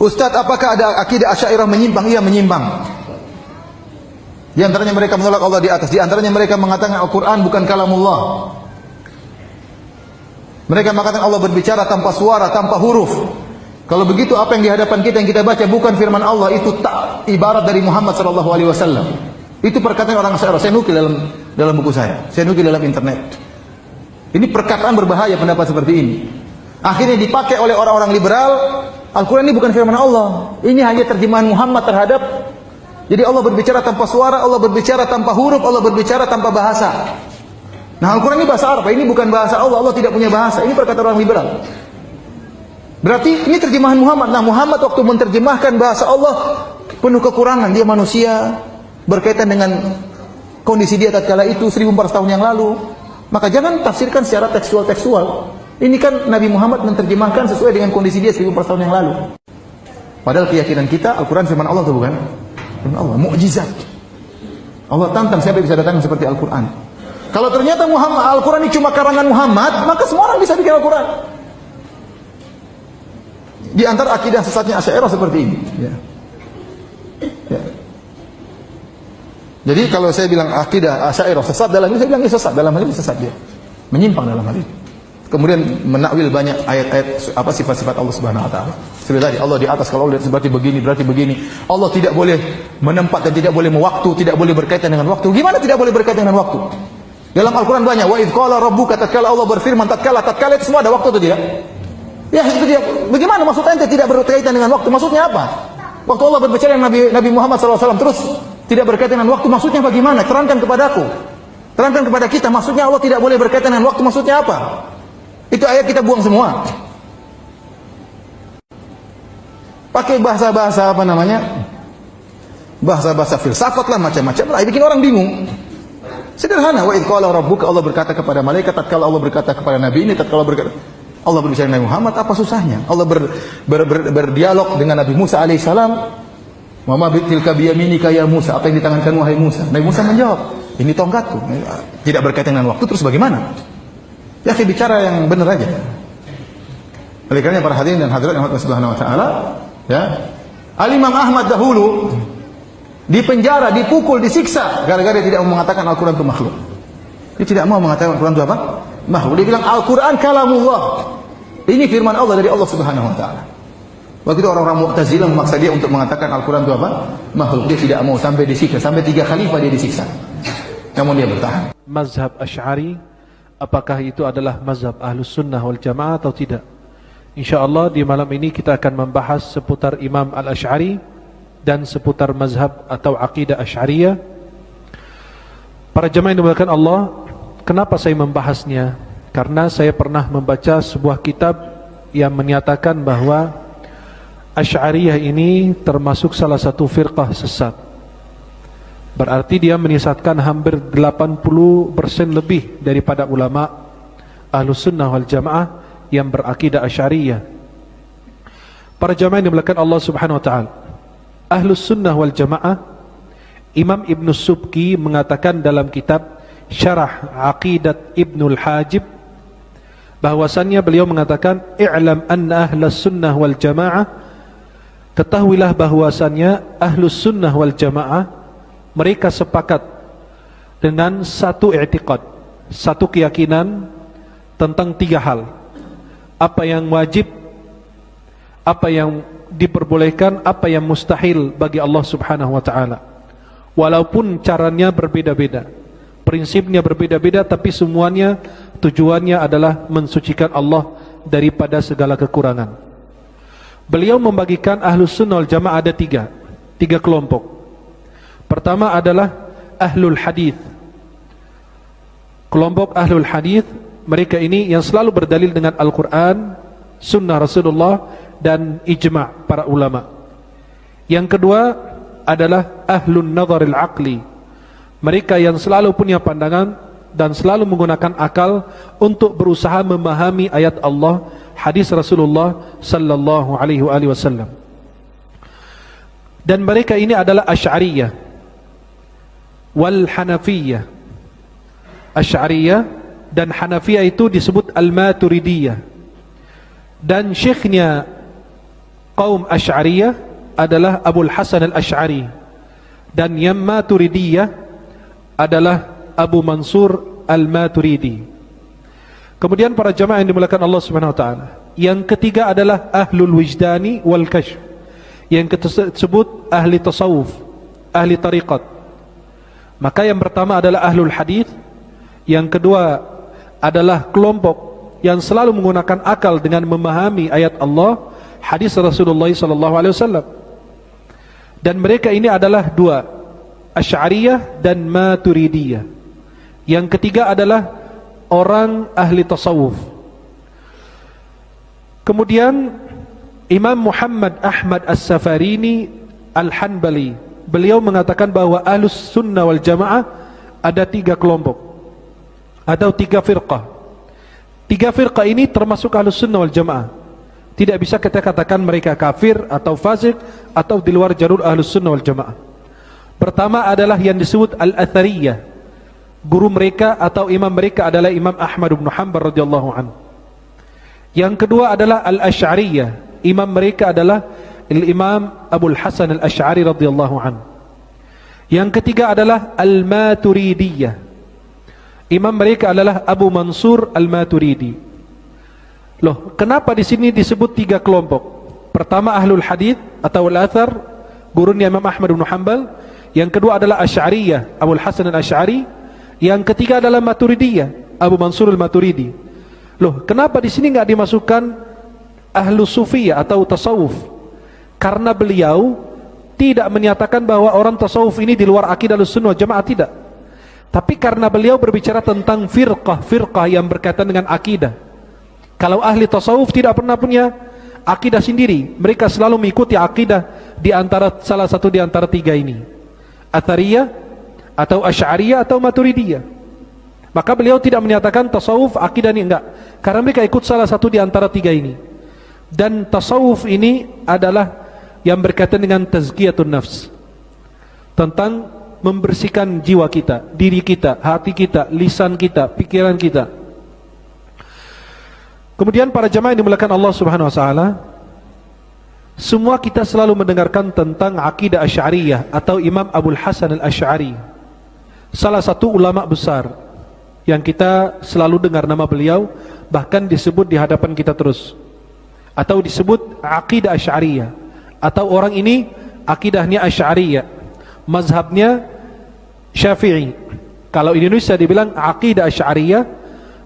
Ustaz, apakah ada akidah Asy'ariyah menyimpang? Iya, menyimpang. Di antaranya mereka menolak Allah di atas. Di antaranya mereka mengatakan Al-Quran bukan kalamullah. Mereka mengatakan Allah berbicara tanpa suara, tanpa huruf. Kalau begitu, apa yang di hadapan kita yang kita baca bukan firman Allah, itu tak ibarat dari Muhammad sallallahu alaihi wasallam. Itu perkataan orang Asy'ariyah. Saya nukil dalam buku saya nukil dalam internet. Ini perkataan berbahaya, pendapat seperti ini. Akhirnya dipakai oleh orang-orang liberal. Al-Quran ini bukan firman Allah. Ini hanya terjemahan Muhammad terhadap. Jadi Allah berbicara tanpa suara, Allah berbicara tanpa huruf, Allah berbicara tanpa bahasa. Nah, Al-Quran ini bahasa Arab, ini bukan bahasa Allah. Allah tidak punya bahasa. Ini perkataan orang liberal. Berarti ini terjemahan Muhammad. Nah, Muhammad waktu menerjemahkan bahasa Allah penuh kekurangan. Dia manusia, berkaitan dengan kondisi dia tatkala itu 1400 tahun yang lalu. Maka jangan tafsirkan secara tekstual. Ini kan Nabi Muhammad menerjemahkan sesuai dengan kondisi dia 1400 tahun yang lalu. Padahal keyakinan kita Al-Quran firman Allah atau bukan? Firman Allah, mukjizat. Allah tantang siapa bisa datang seperti Al-Quran. Kalau ternyata Al-Quran ini cuma karangan Muhammad, maka semua orang bisa bikin Al-Quran. Di antara akidah sesatnya Asy'ariyah seperti ini. Ya. Jadi kalau saya bilang akidah Asy'ariyah sesat dalam ini, saya bilang sesat dalam hal ini, sesat dia. Menyimpang dalam hal ini. Kemudian menakwil banyak ayat-ayat sifat-sifat Allah Subhanahu wa taala. Seperti tadi, Allah di atas, kalau Allah berarti begini. Allah tidak boleh menempat dan tidak boleh mewaktu, tidak boleh berkaitan dengan waktu. Gimana tidak boleh berkaitan dengan waktu? Dalam Al-Quran banyak. Wa idz qala rabbuka, tatkala Allah berfirman, tatkala itu semua ada waktu atau tidak? Ya, itu dia. Bagaimana maksudnya tidak berkaitan dengan waktu? Maksudnya apa? Waktu Allah berbicara dengan Nabi Muhammad SAW terus tidak berkaitan dengan waktu, maksudnya bagaimana? Terangkan kepadaku. Terangkan kepada kita, maksudnya Allah tidak boleh berkaitan dengan waktu, maksudnya apa? Itu ayat kita buang semua. Pakai bahasa-bahasa apa namanya? Bahasa-bahasa filsafat lah, macam-macam lah. Bikin orang bingung. Sederhana. Wa idz qala rabbuka, Allah berkata kepada malaikat, tatkala Allah berkata kepada nabi ini, tatkala Allah berbicara dengan Nabi Muhammad, apa susahnya? Allah berdialog dengan Nabi Musa alaihissalam. Wa ma tilka biyaminika ya Musa, apa yang di tangan kamu wahai Musa? Nabi Musa menjawab, ini tongkatku. Tidak berkaitan dengan waktu, terus bagaimana? Ya, bicara yang benar aja. Oleh karena para hadirin dan hadirat yang Allah Subhanahu wa taala, ya. Al-Imam Ahmad dahulu di penjara, dipukul, disiksa gara-gara dia tidak mau mengatakan Al-Quran itu makhluk. Dia tidak mau mengatakan Al-Quran itu apa? Makhluk. Dia bilang Al-Quran kalamullah. Ini firman Allah dari Allah Subhanahu wa taala. Waktu itu orang-orang Mu'tazilah memaksa dia untuk mengatakan Al-Quran itu apa? Makhluk. Dia tidak mau, sampai disiksa, sampai 3 khalifah dia disiksa. Namun dia bertahan. Mazhab Asy'ari, apakah itu adalah mazhab Ahlus Sunnah wal Jamaah atau tidak? InsyaAllah di malam ini kita akan membahas seputar Imam Al-Asy'ari dan seputar mazhab atau aqidah Asy'ariyah. Para jemaah yang dimuliakan Allah, kenapa saya membahasnya? Karena saya pernah membaca sebuah kitab yang menyatakan bahwa Asy'ariyah ini termasuk salah satu firqah sesat. Berarti dia menyesatkan hampir 80% lebih daripada ulama Ahlus Sunnah wal Jamaah yang berakidah Asy'ariyah. Para jamaah yang dimuliakan Allah Subhanahu wa taala, Ahlus Sunnah wal Jamaah, Imam Ibn Subki mengatakan dalam kitab Syarah Aqidat Ibnul Hajib, bahwasannya beliau mengatakan, i'lam anna Ahlus Sunnah wal Jamaah, ketahuilah bahwasannya Ahlus Sunnah wal Jamaah mereka sepakat dengan satu i'tiqad, satu keyakinan tentang 3 hal. Apa yang wajib, apa yang diperbolehkan, apa yang mustahil bagi Allah Subhanahu wa taala. Walaupun caranya berbeda-beda, prinsipnya berbeda-beda, tapi semuanya tujuannya adalah mensucikan Allah daripada segala kekurangan. Beliau membagikan Ahlus Sunnah wal Jamaah ada 3 kelompok. Pertama adalah Ahlul Hadith. Kelompok Ahlul Hadith, mereka ini yang selalu berdalil dengan Al-Quran, Sunnah Rasulullah, dan ijma' para ulama. Yang kedua adalah Ahlun Nadharil Aqli. Mereka yang selalu punya pandangan dan selalu menggunakan akal untuk berusaha memahami ayat Allah, hadis Rasulullah sallallahu alaihi wasallam. Dan mereka ini adalah Asy'ariyah wal Hanafiyah. Asy'ariyah dan Hanafiyah itu disebut Al-Maturidiyah. Dan syekhnya kaum Asy'ariyah adalah Abul Hasan al-Asy'ari, dan yang Maturidiyah adalah Abu Mansur al-Maturidi. Kemudian para jamaah yang dimuliakan Allah Subhanahu wa taala, yang ketiga adalah ahlul wijdani wal kasyf, yang tersebut ahli tasawuf, ahli tariqat. Maka yang pertama adalah ahlul hadis, yang kedua adalah kelompok yang selalu menggunakan akal dengan memahami ayat Allah, hadis Rasulullah SAW. Dan mereka ini adalah dua, Asy'ariyah dan Maturidiyah. Yang ketiga adalah orang ahli tasawuf. Kemudian Imam Muhammad Ahmad As-Safarini Al-Hanbali, beliau mengatakan bahwa Ahlus Sunnah wal Jamaah ada 3 kelompok atau 3 firqah. 3 firqah ini termasuk Ahlus Sunnah wal Jamaah. Tidak bisa kita katakan mereka kafir atau fasik atau di luar jalur Ahlus Sunnah wal Jamaah. Pertama adalah yang disebut Al-Athariyah. Guru mereka atau imam mereka adalah Imam Ahmad bin Hanbal radhiyallahu anhu. Yang kedua adalah Al-Asy'ariyah. Imam mereka adalah Imam Abul Hasan al-Asy'ari radhiyallahu anhu. Yang ketiga adalah Al-Maturidiyah. Imam mereka adalah Abu Mansur al-Maturidi. Loh, kenapa di sini disebut 3 kelompok? Pertama ahlul hadis atau al-athar, gurunya Imam Ahmad bin Hanbal. Yang kedua adalah Asy'ariyah, Abul Hasan al-Asy'ari. Yang ketiga adalah Maturidiyah, Abu Mansur al-Maturidi. Loh, kenapa di sini enggak dimasukkan ahlu sufiyah atau tasawuf? Karena beliau tidak menyatakan bahwa orang tasawuf ini di luar akidah Ahlussunnah wal Jamaah, tidak. Tapi karena beliau berbicara tentang firqah yang berkaitan dengan akidah. Kalau ahli tasawuf tidak pernah punya akidah sendiri, mereka selalu mengikuti akidah di antara salah satu di antara 3 ini, Athariyah atau Asy'ariyah atau Maturidiyah. Maka beliau tidak menyatakan tasawuf akidah ini, enggak, karena mereka ikut salah satu di antara 3 ini. Dan tasawuf ini adalah yang berkaitan dengan tazkiyatun nafs, tentang membersihkan jiwa kita, diri kita, hati kita, lisan kita, pikiran kita. Kemudian para jamaah yang dimuliakan Allah Subhanahu wa taala, semua kita selalu mendengarkan tentang akidah Asy'ariyah atau Imam Abul Hasan al-Asy'ari, salah satu ulama besar yang kita selalu dengar nama beliau, bahkan disebut di hadapan kita terus, atau disebut akidah Asy'ariyah, atau orang ini akidahnya Asy'ariyah, mazhabnya Syafi'i. Kalau di Indonesia dibilang akidah Asy'ariyah,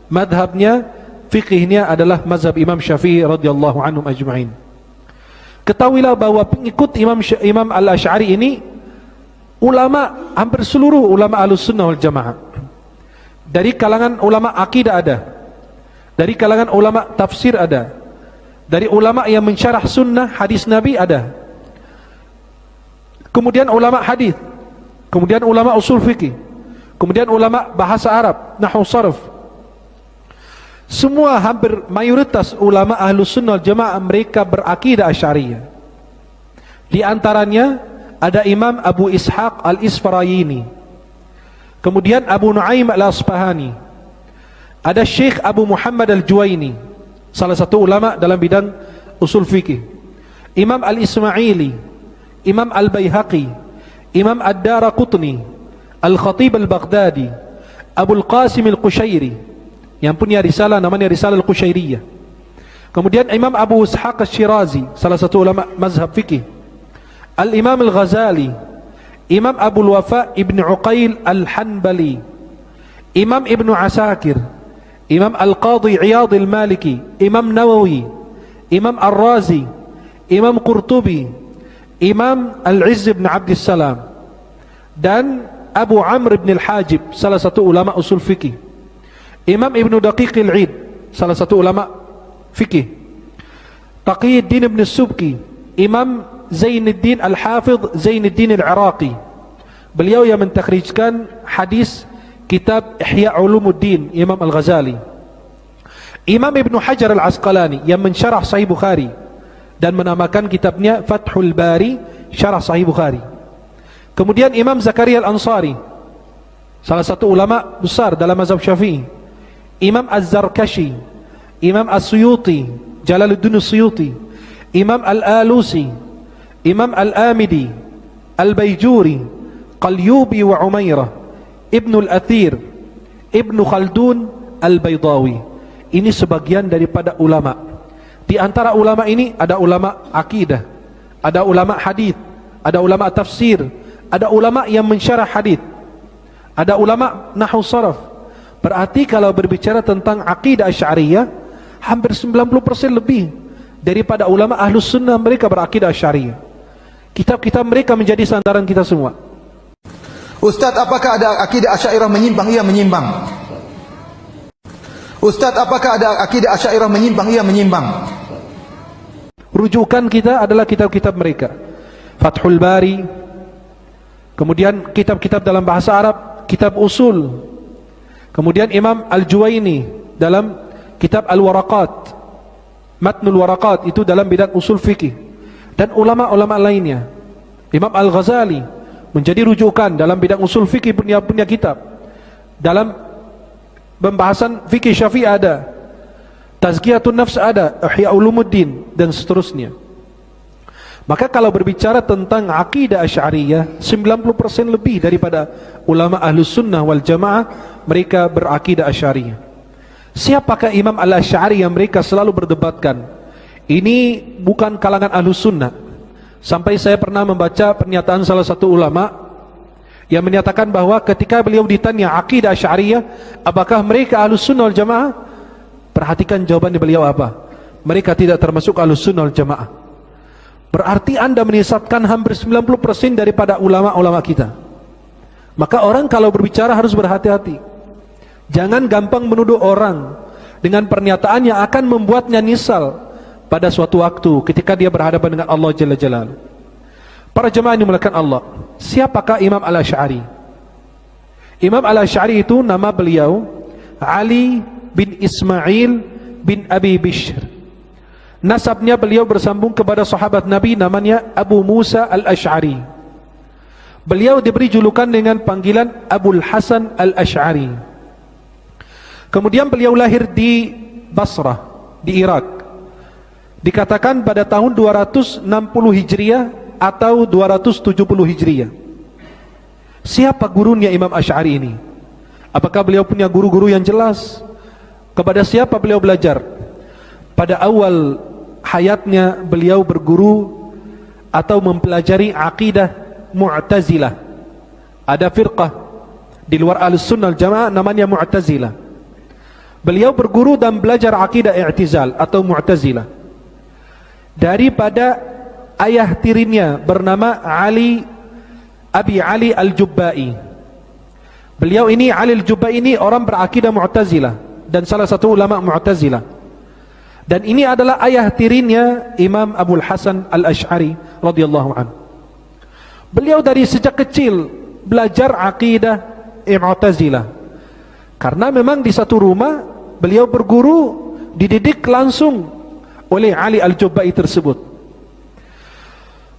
madhabnya, fikihnya adalah mazhab Imam Syafi'i radhiyallahu anhum ajma'in. Ketahuilah bahwa pengikut Imam Al-Asy'ari ini ulama, hampir seluruh ulama Ahlussunnah wal Jamaah. Dari kalangan ulama akidah ada, dari kalangan ulama tafsir ada, dari ulama yang mensyarah sunnah hadis Nabi ada, kemudian ulama hadis, kemudian ulama usul fikih, kemudian ulama bahasa Arab, nahwu sarf. Semua hampir mayoritas ulama Ahlussunnah wal Jamaah mereka berakidah Asy'ariyah. Di antaranya ada Imam Abu Ishaq al-Isfarayini, kemudian Abu Nu'aim al-Asfahani, ada Syekh Abu Muhammad al-Juwaini, salah satu ulama dalam bidang usul fikih, Imam al-Ismaili, Imam al-Baihaqi, Imam ad-Daraqutni, Al-Khatib al-Baghdadi, Abul Qasim al-Qushairi yang punya risalah namanya Risalah al-Qushairiyah. Kemudian Imam Abu Ishaq al-Shirazi, salah satu ulama mazhab fikih, Al-Imam al-Ghazali, Imam Abul Wafa Ibn Uqail al-Hanbali, Imam Ibn Asakir, Imam Al-Qadhi Iyad al-Maliki, Imam Nawawi, Imam Ar-Razi, Imam Qurtubi, Imam Al-Izz ibn Abdissalam, dan Abu Amr ibn al-Hajib, salah satu ulama usul fikih, Imam Ibn Daqiq al-Id, salah satu ulama fikih, Taqiyuddin ibn Subki, Imam Zainuddin al-Hafidh Zainuddin al-Iraqi, beliau yang mentakhrijkan hadis kitab Ihya Ulumuddin Imam Al-Ghazali, Imam Ibn Hajar al-Asqalani yang mensyarah Sahih Bukhari dan menamakan kitabnya Fathul Bari Syarah Sahih Bukhari. Kemudian Imam Zakaria al-Ansari, salah satu ulama besar dalam mazhab Syafi'i, Imam Az-Zarkashi, Imam As-Suyuti, Jalaluddin As-Suyuti, Imam Al-Alusi, Imam Al-Amidi, Al-Bayjuri, Qalyubi wa Umairah, Ibnu Al-Athir, Ibnu Khaldun, Al-Baydawi. Ini sebagian daripada ulama. Di antara ulama ini ada ulama akidah, ada ulama hadith, ada ulama tafsir, ada ulama yang mensyarah hadith, ada ulama nahwu saraf. Berarti kalau berbicara tentang akidah Asy'ariyah, hampir 90% lebih daripada ulama Ahlus Sunnah mereka berakidah Asy'ariyah. Kitab-kitab mereka menjadi sandaran kita semua. Ustaz, apakah ada akidah Asy'ariyah menyimpang? Iya, menyimpang. Ustaz, apakah ada akidah Asy'ariyah menyimpang? Iya, menyimpang. Rujukan kita adalah kitab-kitab mereka. Fathul Bari, kemudian kitab-kitab dalam bahasa Arab, kitab usul. Kemudian Imam Al-Juwaini dalam kitab Al-Waraqat, Matnul Waraqat, itu dalam bidang usul fikih. Dan ulama-ulama lainnya. Imam Al-Ghazali menjadi rujukan dalam bidang usul fikih, punya kitab. Dalam pembahasan fikih Syafi'i ada, Tazkiyatun Nafs ada, Ihya Ulumuddin, dan seterusnya. Maka kalau berbicara tentang akidah Asy'ariyah, 90% lebih daripada ulama Ahlus Sunnah wal Jamaah mereka berakidah Asy'ariyah. Siapakah Imam Al-Asy'ari yang mereka selalu berdebatkan? Ini bukan kalangan Ahlus Sunnah. Sampai saya pernah membaca pernyataan salah satu ulama yang menyatakan bahwa ketika beliau ditanya akidah Asy'ariyah, apakah mereka Ahlus Sunnah wal Jamaah? Perhatikan jawaban beliau apa? Mereka tidak termasuk Ahlus Sunnah wal Jamaah. Berarti Anda menyesatkan hampir 90% daripada ulama-ulama kita. Maka orang kalau berbicara harus berhati-hati. Jangan gampang menuduh orang dengan pernyataan yang akan membuatnya nyesal pada suatu waktu ketika dia berhadapan dengan Allah Jalla Jalaluhu. Para jemaah yang dimuliakan Allah, siapakah Imam Al-Asy'ari? Imam Al-Asy'ari itu nama beliau Ali bin Ismail bin Abi Bishr. Nasabnya beliau bersambung kepada sahabat Nabi namanya Abu Musa Al-Asy'ari. Beliau diberi julukan dengan panggilan Abul Hasan Al-Asy'ari. Kemudian beliau lahir di Basrah, di Irak. Dikatakan pada tahun 260 Hijriah atau 270 Hijriah. Siapa gurunya Imam Asy'ari ini? Apakah beliau punya guru-guru yang jelas? Kepada siapa beliau belajar? Pada awal hayatnya beliau berguru atau mempelajari akidah Mu'tazilah. Ada firqah di luar Ahlussunnah wal Jamaah namanya Mu'tazilah. Beliau berguru dan belajar akidah I'tizal atau Mu'tazilah daripada ayah tirinya bernama Abi Ali Al-Jubba'i. Beliau ini Ali Al-Jubba'i ini orang berakidah Mu'tazilah dan salah satu ulama Mu'tazilah. Dan ini adalah ayah tirinya Imam Abul Hasan Al-Asy'ari radhiyallahu anhu. Beliau dari sejak kecil belajar akidah Mu'tazilah. Karena memang di satu rumah beliau berguru, dididik langsung oleh Ali Al-Jubba'i tersebut.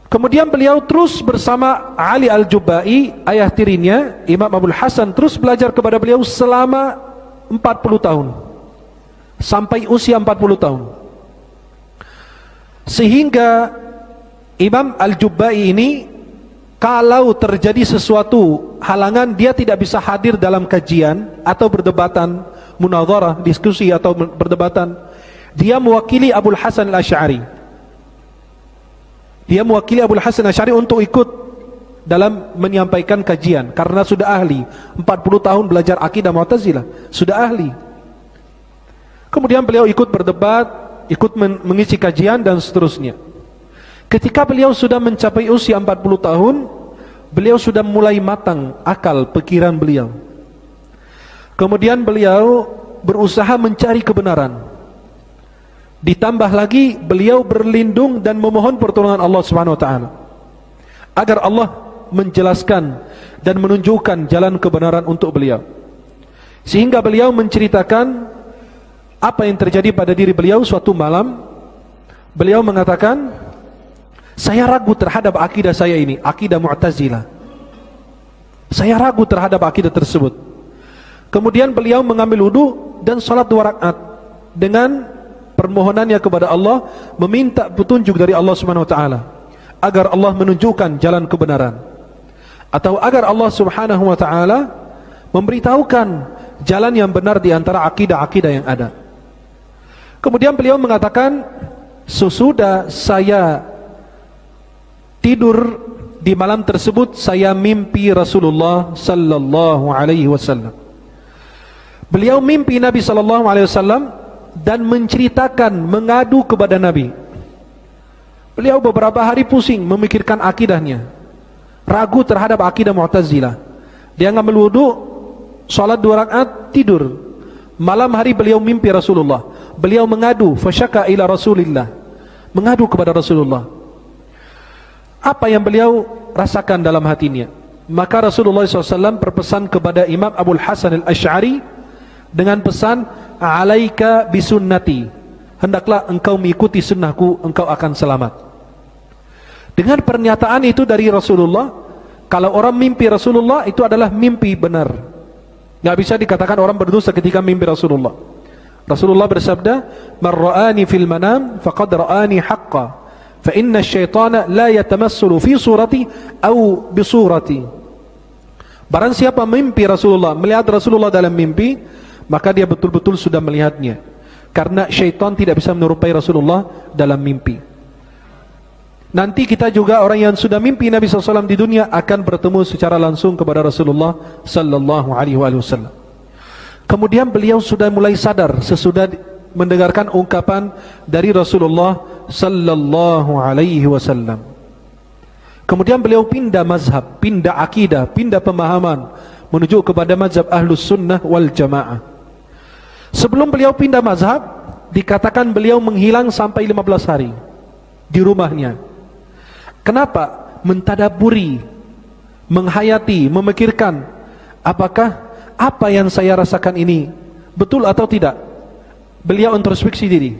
Kemudian beliau terus bersama Ali Al-Jubba'i, ayah tirinya Imam Abul Hasan, terus belajar kepada beliau selama 40 tahun sampai usia 40 tahun. Sehingga Imam Al-Jubba'i ini kalau terjadi sesuatu halangan, dia tidak bisa hadir dalam kajian atau berdebatan, munadharah, diskusi atau berdebatan. Dia mewakili Abul Hasan Al-Asy'ari. Dia mewakili Abul Hasan Al-Asy'ari untuk ikut dalam menyampaikan kajian karena sudah ahli. 40 tahun belajar akidah Mu'tazilah, sudah ahli. Kemudian beliau ikut berdebat, ikut mengisi kajian dan seterusnya. Ketika beliau sudah mencapai usia 40 tahun, beliau sudah mulai matang akal pikiran beliau. Kemudian beliau berusaha mencari kebenaran. Ditambah lagi beliau berlindung dan memohon pertolongan Allah Subhanahu wa taala agar Allah menjelaskan dan menunjukkan jalan kebenaran untuk beliau. Sehingga beliau menceritakan apa yang terjadi pada diri beliau suatu malam. Beliau mengatakan, saya ragu terhadap akidah saya ini, akidah Mu'tazilah. Saya ragu terhadap akidah tersebut. Kemudian beliau mengambil wudu dan salat 2 rakaat dengan permohonannya kepada Allah, meminta petunjuk dari Allah Subhanahu wa taala agar Allah menunjukkan jalan kebenaran, atau agar Allah Subhanahu wa taala memberitahukan jalan yang benar di antara akidah-akidah yang ada. Kemudian beliau mengatakan, sesudah saya tidur di malam tersebut, saya mimpi Rasulullah sallallahu alaihi wasallam. Beliau mimpi Nabi sallallahu alaihi wasallam dan menceritakan, mengadu kepada Nabi. Beliau beberapa hari pusing memikirkan akidahnya, ragu terhadap akidah Mu'tazilah. Dia ngambil wudu, salat 2 rakaat, tidur. Malam hari beliau mimpi Rasulullah. Beliau mengadu, fasyaka ila Rasulillah, mengadu kepada Rasulullah. Apa yang beliau rasakan dalam hatinya? Maka Rasulullah SAW berpesan kepada Imam Abul Hasan al-Ash'ari dengan pesan, alaika bisunnati, hendaklah engkau mengikuti sunnahku, engkau akan selamat. Dengan pernyataan itu dari Rasulullah, kalau orang mimpi Rasulullah itu adalah mimpi benar. Tidak bisa dikatakan orang berdosa ketika mimpi Rasulullah. Rasulullah bersabda, man ra'ani fil manam faqad ra'ani haqqa, fa inna syaitana la yatamassulu fi surati au bi surati. Barang siapa mimpi Rasulullah, melihat Rasulullah dalam mimpi, maka dia betul-betul sudah melihatnya, karena syaitan tidak bisa menyerupai Rasulullah dalam mimpi. Nanti kita juga orang yang sudah mimpi Nabi SAW di dunia akan bertemu secara langsung kepada Rasulullah sallallahu alaihi wasallam. Kemudian beliau sudah mulai sadar sesudah mendengarkan ungkapan dari Rasulullah sallallahu alaihi wasallam. Kemudian beliau pindah mazhab, pindah akidah, pindah pemahaman menuju kepada mazhab Ahlus Sunnah wal Jamaah. Sebelum beliau pindah mazhab, dikatakan beliau menghilang sampai 15 hari di rumahnya. Kenapa? Mentadaburi, menghayati, memikirkan, apakah apa yang saya rasakan ini betul atau tidak. Beliau introspeksi diri.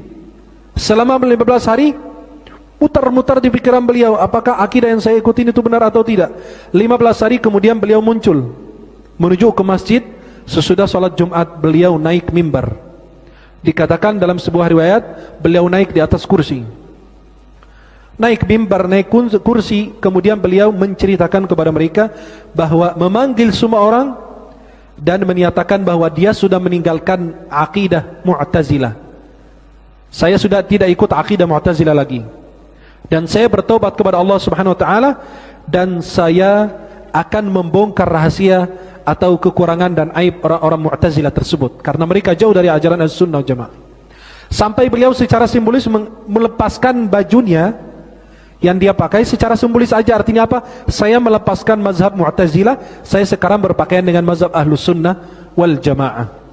Selama 15 hari, mutar-mutar di pikiran beliau, apakah akidah yang saya ikuti itu benar atau tidak. 15 hari kemudian beliau muncul menuju ke masjid. Sesudah salat Jumat beliau naik mimbar. Dikatakan dalam sebuah riwayat, beliau naik di atas kursi. Naik mimbar, naik kursi, kemudian beliau menceritakan kepada mereka bahwa memanggil semua orang dan menyatakan bahwa dia sudah meninggalkan akidah Mu'tazilah. Saya sudah tidak ikut akidah Mu'tazilah lagi, dan saya bertobat kepada Allah Subhanahu wa taala, dan saya akan membongkar rahasia atau kekurangan dan aib orang-orang Mu'tazilah tersebut, karena mereka jauh dari ajaran As-Sunnah Jamaah. Sampai beliau secara simbolis melepaskan bajunya yang dia pakai secara simbolis aja. Artinya apa? Saya melepaskan mazhab Mu'tazilah, saya sekarang berpakaian dengan mazhab Ahlus Sunnah wal Jamaah.